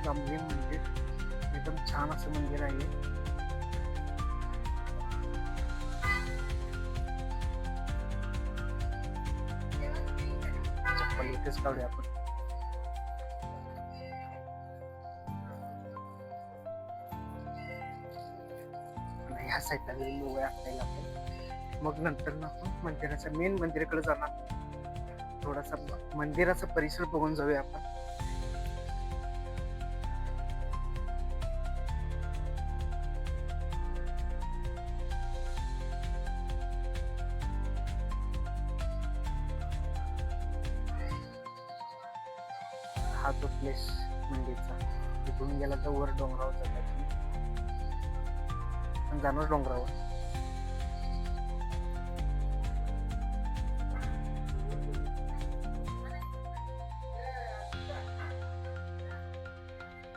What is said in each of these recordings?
रामलिंग मंदिर एकदम छान असं मंदिर आहे. चप्पल इथेच काढूया आपण. ह्या साईडला गेलेलो आपल्याला आपण. मग नंतर ना आपण मंदिराच्या मेन मंदिराकडे जाणार. थोडासा मंदिराचा परिसर बघून जाऊया आपण. हा तो प्लेस मंदिरचा. तिथून गेला तर वर डोंगरावर जातात पण जाणार डोंगरावर.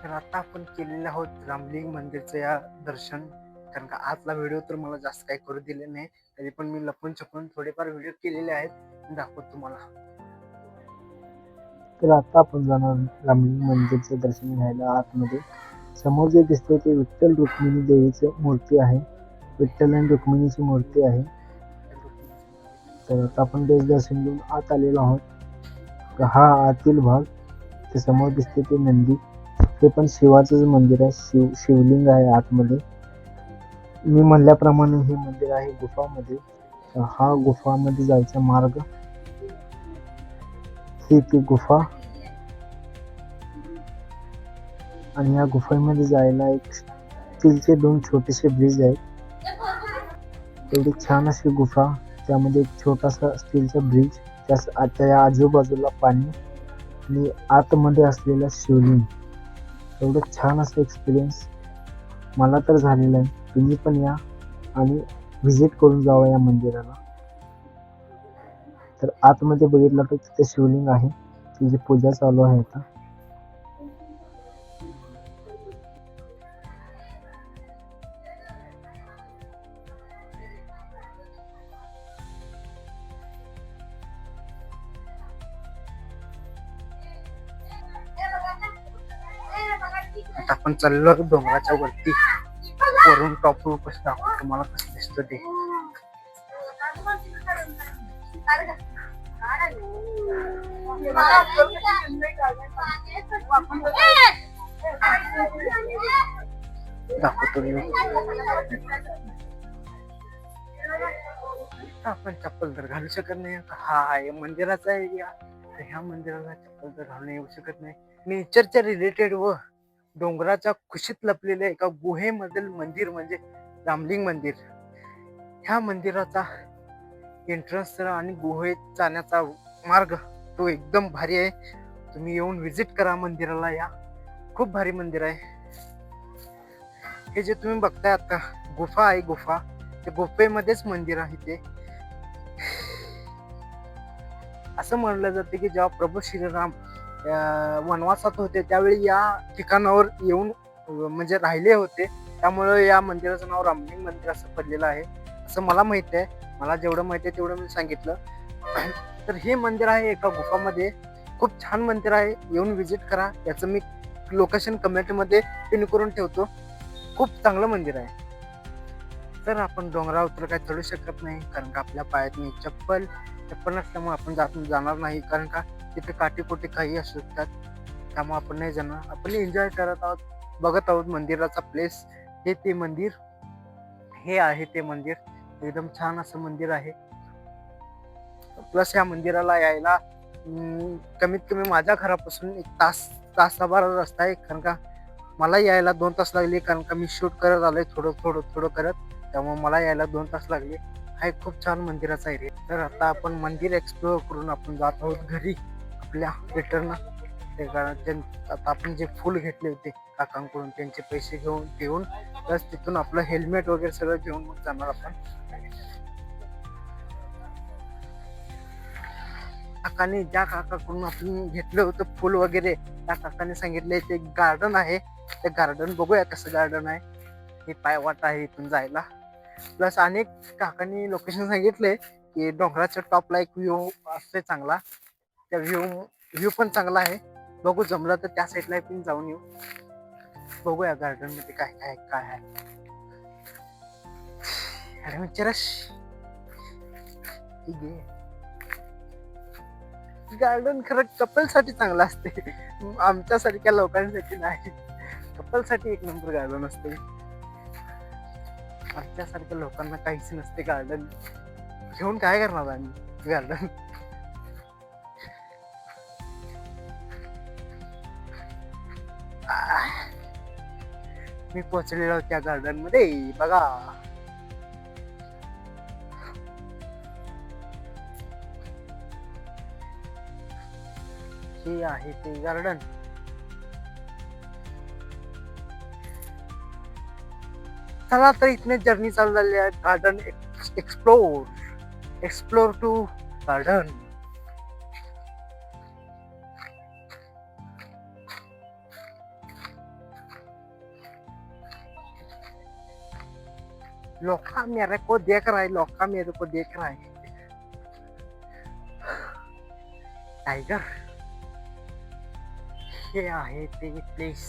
तर आता आपण केलेलं आहोत रामलिंग मंदिरचं या दर्शन. कारण का आतला व्हिडिओ तर मला जास्त काही करू दिले नाही, तरी पण मी लपून छपून थोडेफार व्हिडिओ केलेले आहेत, दाखवतो तुम्हाला. तर आता आपण जाणार रामलिंग मंदिरचं दर्शन घ्यायला आतमध्ये. समोर जे दिसते ते विठ्ठल रुक्मिणी देवीची मूर्ती आहे. विठ्ठल आणि रुक्मिणीची मूर्ती आहे. तर आता आपण ते दर्शन घेऊन आत आलेलो आहोत. हा आतील भाग. ते समोर दिसते ते नंदी, ते पण शिवाचंच मंदिर आहे. शिवलिंग आहे आतमध्ये. मी म्हणल्याप्रमाणे हे मंदिर आहे गुफामध्ये. हा गुफामध्ये जायचा मार्ग. ही ती गुफा आणि या गुफेमध्ये जायला एक स्टीलचे 2 छोटेसे ब्रिज आहेत. एवढी छान अशी गुफा, त्यामध्ये एक छोटासा स्टीलचा ब्रिज, त्या आजूबाजूला पाणी आणि आतमध्ये असलेलं शिवलिंग. एवढं छान असं एक्सपिरियन्स मला तर झालेलं आहे. तुम्ही पण या आणि व्हिजिट करून जावा या मंदिराला. तर आतमध्ये बघितलं तर तिथे शिवलिंग आहे, तिची पूजा चालू आहे आता. आपण चाललो डोंगराच्या वरती. वरून टॉपवर कसं दाखवतो तुम्हाला कसं दिसतं ते. दाखवतो मी. आपण चप्पल तर घालू शकत नाही. हा आहे मंदिराचा एरिया. तर ह्या मंदिराला चप्पल तर घालून येऊ शकत नाही. नेचरच्या रिलेटेड व डोंगराच्या कुशीत लपलेल्या एका गुहेमधील मंदिर म्हणजे रामलिंग मंदिर. ह्या मंदिराचा एंट्रन्स आणि गुहेत जाण्याचा मार्ग तो एकदम भारी आहे. तुम्ही येऊन व्हिजिट करा मंदिराला या. खूप भारी मंदिर आहे. हे जे तुम्ही बघताय आता गुफा आहे, गुफा त्या गुफेमध्येच मंदिर आहे ते. असं म्हणलं जातं की जेव्हा प्रभू श्रीराम वनवासात होते त्यावेळी या ठिकाणावर येऊन म्हणजे राहिले होते. त्यामुळे या मंदिराचं नाव रामलिंग मंदिर असं पडलेलं आहे, असं मला माहित आहे. मला जेवढं माहिती आहे तेवढं मी सांगितलं. तर हे मंदिर आहे एका गुफामध्ये. खूप छान मंदिर आहे. येऊन व्हिजिट करा. याचं मी लोकेशन कमेंटमध्ये पिन करून ठेवतो. खूप चांगलं मंदिर आहे. तर आपण डोंगरावर तर काही चढू शकत नाही, कारण का आपल्या पायात नाही चप्पल नसल्यामुळे आपण जाणार नाही. कारण का तिथे काटेकोटे काही असू शकतात, त्यामुळे आपण नाही जाणार. आपण एन्जॉय करत आहोत, बघत आहोत मंदिराचा प्लेस. हे ते मंदिर, हे आहे ते मंदिर. एकदम छान असं मंदिर आहे. प्लस या मंदिराला यायला कमीत कमी माझ्या घरापासून 1 तासाभर रस्ता आहे. कारण का मला यायला 2 तास लागले, कारण का मी शूट करत आलोय थोडं करत, त्यामुळे मला यायला 2 तास लागले. हा एक खूप छान मंदिराचा एरिया. तर आता आपण मंदिर एक्सप्लोअर करून आपण जात आहोत घरी आपल्या रिटर्न. आता आपण जे फुल घेतले होते काकांकडून त्यांचे पैसे घेऊन प्लस तिथून आपलं हेल्मेट वगैरे सगळं घेऊन मग जाणार आपण. काकाने ज्या काकाकडून आपण घेतलं होतं फुल वगैरे, त्या काकाने सांगितले ते गार्डन आहे, ते गार्डन बघूया कसं गार्डन आहे. हे पायवाट आहे इथून जायला. प्लस अनेक काकांनी लोकेशन सांगितले की डोंगराच्या टॉपला एक व्ह्यू असते चांगला. त्या व्ह्यू पण चांगला आहे. बघू जमलं तर त्या साईडला पण जाऊन येऊ. बघूया गार्डन मध्ये काय काय काय आहे. ऍडव्हेंचरस गार्डन खरं कपल साठी चांगलं असते, आमच्यासारख्या लोकांसाठी नाही. कपल साठी एक नंबर गार्डन असते. आमच्यासारख्या लोकांना काहीच नसते गार्डन घेऊन. काय करणार आम्ही गार्डन? मी पोहोचलेलो त्या गार्डन मध्ये बघा. हे आहे ते गार्डन. चला तर इथने जर्नी चालू झाली आहे. Garden explore to garden. लोका मेरे को देख रहा है, लोका मेरे को देख रहा है. टायगर. हे आहे ते प्लेस.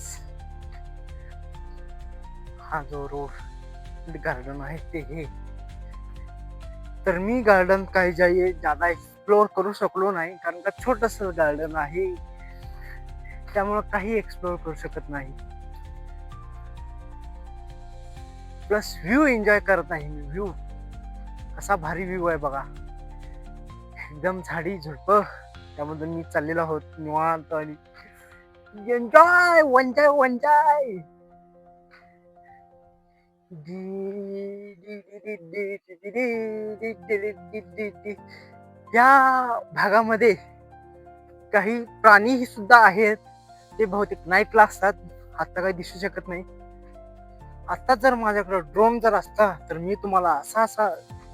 हा जो रोड गार्डन आहे ते हे. तर मी गार्डन काही ज्यादा एक्सप्लोर करू शकलो नाही, कारण का छोटस गार्डन आहे, त्यामुळे काही एक्सप्लोर करू शकत नाही. प्लस व्ह्यू एन्जॉय करत नाही मी. व्ह्यू कसा भारी व्ह्यू आहे बघा, एकदम झाडी झुडप, त्यामधून मी चाललेलो आहोत निवांत आणि एन्जॉय वंजाय वंजाय. या भागामध्ये काही प्राणी सुद्धा आहेत, ते बहुतेक नाईटला असतात, आता काही दिसू शकत नाही. आता जर माझ्याकडे ड्रोन जर असता तर मी तुम्हाला असा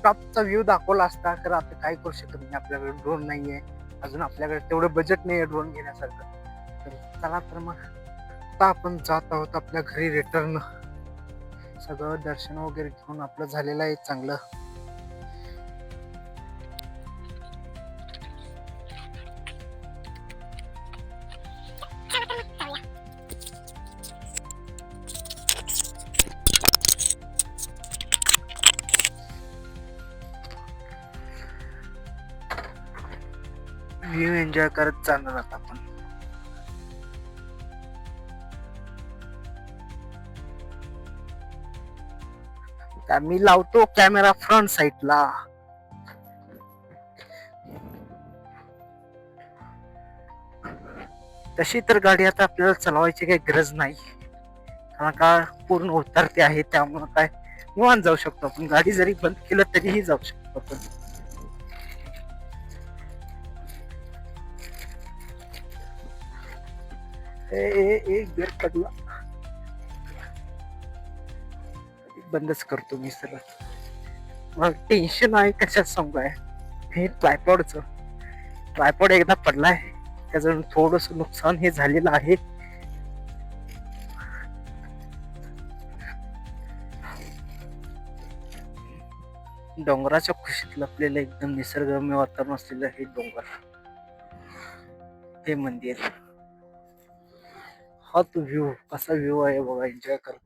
टॉपचा व्ह्यू दाखवला असता. तर आता काय करू शकत नाही, आपल्याकडे ड्रोन नाहीये अजून, आपल्याकडे तेवढं बजेट नाहीये ड्रोन घेण्यासारखं. तर चला तर मग आता आपण जात आहोत आपल्या घरी रिटर्न. सगळं दर्शन वगैरे घेऊन आपलं झालेलं आहे चांगलं. व्ह्यू एन्जॉय करत जाणार आता आपण. मी लावतो कॅमेरा फ्रंट साईडला. तशी तर गाडी आता आपल्याला चालवायची काही गरज नाही, कारण का पूर्ण उतरते आहे, त्यामुळे काय निवांत जाऊ शकतो आपण. गाडी जरी बंद केलं तरीही जाऊ शकतो आपण. एक गेअर पडला, बंदच करतो मी सरळ. मला टेन्शन आहे कशात सांगू आहे, हे ट्रायपॉड एकदा पडलाय, त्याचं थोडस नुकसान हे झालेलं आहे. डोंगराच्या खुशीत लपलेलं एकदम निसर्गरम्य वातावरण असलेलं हे डोंगर, हे मंदिर, हा तो व्ह्यू, कसा व्ह्यू आहे बघा, एन्जॉय करतो.